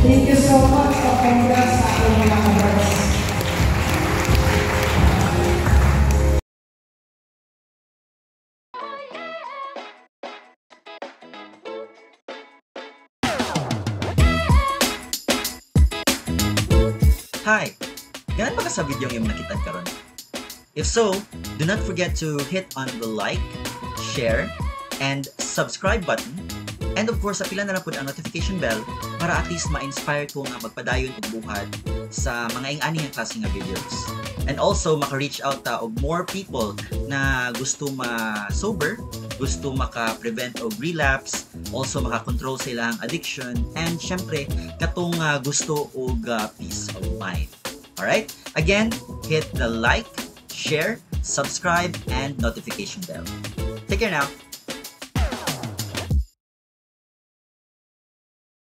Thank you so much for congrats sa aking mga kabarats. Hi! Ganun ba ka sa video yung nakitan karon? If so, do not forget to hit on the like, share, and subscribe button. And of course, apila na lang po ang notification bell para at least ma-inspire ko nga magpadayon og buhat sa mga ing-ani nga klase nga videos. And also, maka-reach out ta og more people na gusto ma-sober, gusto maka-prevent og relapse, also maka-control sa ilang addiction, and syempre, katong gusto og peace of mind. Alright? Again, hit the like, share, subscribe, and notification bell. Take care now!